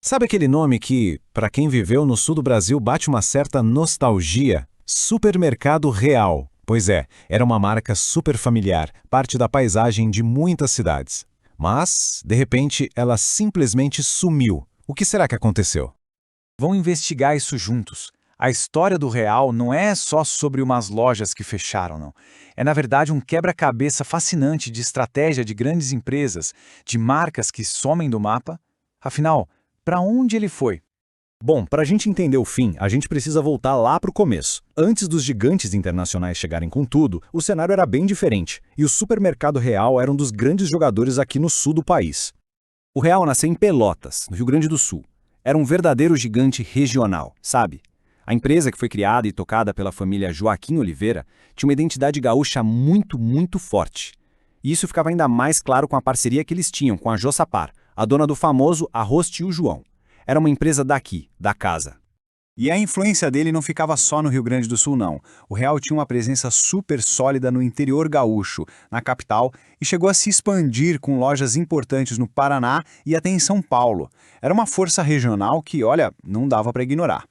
Sabe aquele nome que, para quem viveu no sul do Brasil, bate uma certa nostalgia? Supermercado Real. Pois é, era uma marca super familiar, parte da paisagem de muitas cidades. Mas, de repente, ela simplesmente sumiu. O que será que aconteceu? Vão investigar isso juntos. A história do Real não é só sobre umas lojas que fecharam, não. É, na verdade, um quebra-cabeça fascinante de estratégia de grandes empresas, de marcas que somem do mapa. Afinal, para onde ele foi? Bom, para a gente entender o fim, a gente precisa voltar lá para o começo. Antes dos gigantes internacionais chegarem com tudo, o cenário era bem diferente, e o Supermercado Real era um dos grandes jogadores aqui no sul do país. O Real nasceu em Pelotas, no Rio Grande do Sul. Era um verdadeiro gigante regional, sabe? A empresa, que foi criada e tocada pela família Joaquim Oliveira, tinha uma identidade gaúcha muito forte. E isso ficava ainda mais claro com a parceria que eles tinham com a Jossapar, a dona do famoso Arroz Tio João. Era uma empresa daqui, da casa. E a influência dele não ficava só no Rio Grande do Sul, não. O Real tinha uma presença super sólida no interior gaúcho, na capital, e chegou a se expandir com lojas importantes no Paraná e até em São Paulo. Era uma força regional que, olha, não dava para ignorar.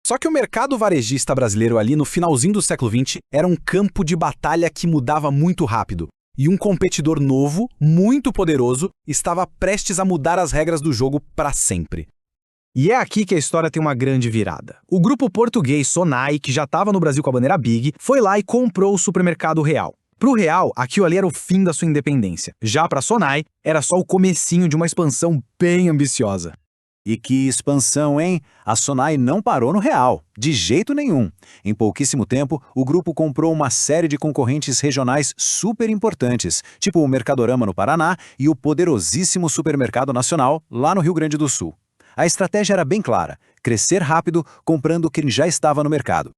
Só que o mercado varejista brasileiro ali no finalzinho do século XX era um campo de batalha que mudava muito rápido. E um competidor novo, muito poderoso, estava prestes a mudar as regras do jogo para sempre. E é aqui que a história tem uma grande virada. O grupo português Sonai, que já estava no Brasil com a bandeira Big, foi lá e comprou o Supermercado Real. Para o Real, aquilo ali era o fim da sua independência. Já para a Sonai, era só o comecinho de uma expansão bem ambiciosa. E que expansão, hein? A Sonai não parou no Real, de jeito nenhum. Em pouquíssimo tempo, o grupo comprou uma série de concorrentes regionais super importantes, tipo o Mercadorama no Paraná e o poderosíssimo Supermercado Nacional lá no Rio Grande do Sul. A estratégia era bem clara: crescer rápido comprando quem já estava no mercado.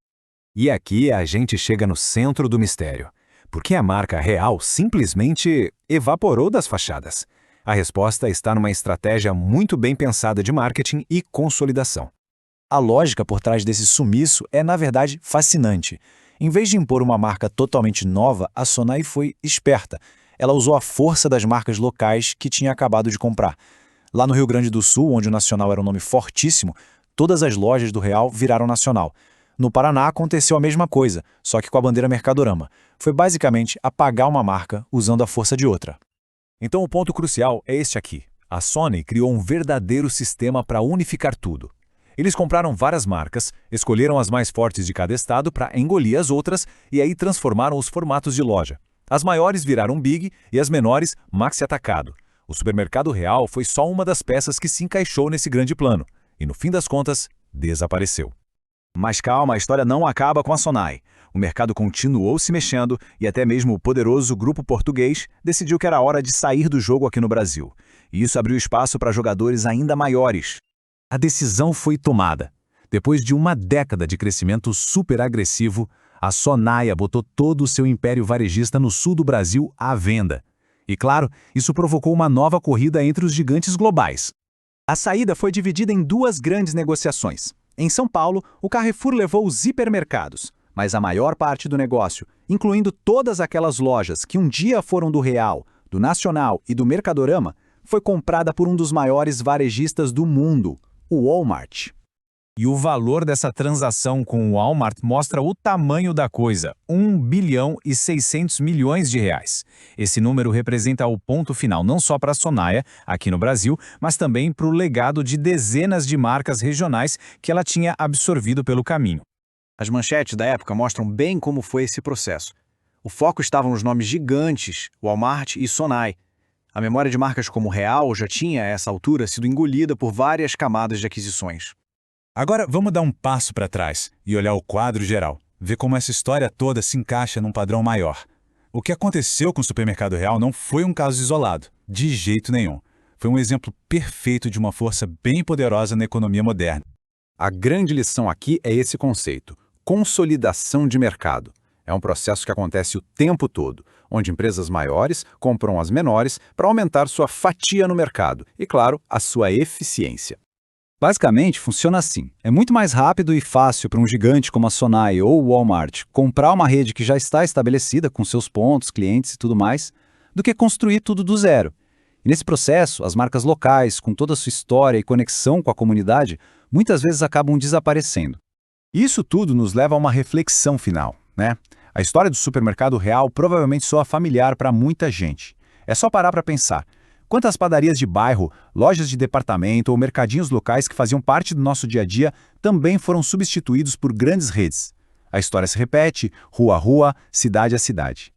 E aqui a gente chega no centro do mistério. Por que a marca Real simplesmente evaporou das fachadas? A resposta está numa estratégia muito bem pensada de marketing e consolidação. A lógica por trás desse sumiço é, na verdade, fascinante. Em vez de impor uma marca totalmente nova, a Sonai foi esperta. Ela usou a força das marcas locais que tinha acabado de comprar. Lá no Rio Grande do Sul, onde o Nacional era um nome fortíssimo, todas as lojas do Real viraram Nacional. No Paraná aconteceu a mesma coisa, só que com a bandeira Mercadorama. Foi basicamente apagar uma marca usando a força de outra. Então o ponto crucial é este aqui. A Sony criou um verdadeiro sistema para unificar tudo. Eles compraram várias marcas, escolheram as mais fortes de cada estado para engolir as outras e aí transformaram os formatos de loja. As maiores viraram Big e as menores Maxi Atacado. O Supermercado Real foi só uma das peças que se encaixou nesse grande plano e, no fim das contas, desapareceu. Mas calma, a história não acaba com a Sonai. O mercado continuou se mexendo e até mesmo o poderoso grupo português decidiu que era hora de sair do jogo aqui no Brasil. E isso abriu espaço para jogadores ainda maiores. A decisão foi tomada. Depois de uma década de crescimento super agressivo, a Sonai botou todo o seu império varejista no sul do Brasil à venda. E claro, isso provocou uma nova corrida entre os gigantes globais. A saída foi dividida em duas grandes negociações. Em São Paulo, o Carrefour levou os hipermercados, mas a maior parte do negócio, incluindo todas aquelas lojas que um dia foram do Real, do Nacional e do Mercadorama, foi comprada por um dos maiores varejistas do mundo, o Walmart. E o valor dessa transação com o Walmart mostra o tamanho da coisa, 1 bilhão e 600 milhões de reais. Esse número representa o ponto final não só para a Sonai, aqui no Brasil, mas também para o legado de dezenas de marcas regionais que ela tinha absorvido pelo caminho. As manchetes da época mostram bem como foi esse processo. O foco estava nos nomes gigantes, Walmart e Sonai. A memória de marcas como Real já tinha, a essa altura, sido engolida por várias camadas de aquisições. Agora vamos dar um passo para trás e olhar o quadro geral, ver como essa história toda se encaixa num padrão maior. O que aconteceu com o Supermercado Real não foi um caso isolado, de jeito nenhum. Foi um exemplo perfeito de uma força bem poderosa na economia moderna. A grande lição aqui é esse conceito: consolidação de mercado. É um processo que acontece o tempo todo, onde empresas maiores compram as menores para aumentar sua fatia no mercado e, claro, a sua eficiência. Basicamente, funciona assim. É muito mais rápido e fácil para um gigante como a Sonai ou o Walmart comprar uma rede que já está estabelecida com seus pontos, clientes e tudo mais, do que construir tudo do zero. E nesse processo, as marcas locais, com toda a sua história e conexão com a comunidade, muitas vezes acabam desaparecendo. Isso tudo nos leva a uma reflexão final, né? A história do supermercado real provavelmente soa familiar para muita gente. É só parar para pensar. Quantas padarias de bairro, lojas de departamento ou mercadinhos locais que faziam parte do nosso dia a dia também foram substituídos por grandes redes? A história se repete, rua a rua, cidade a cidade.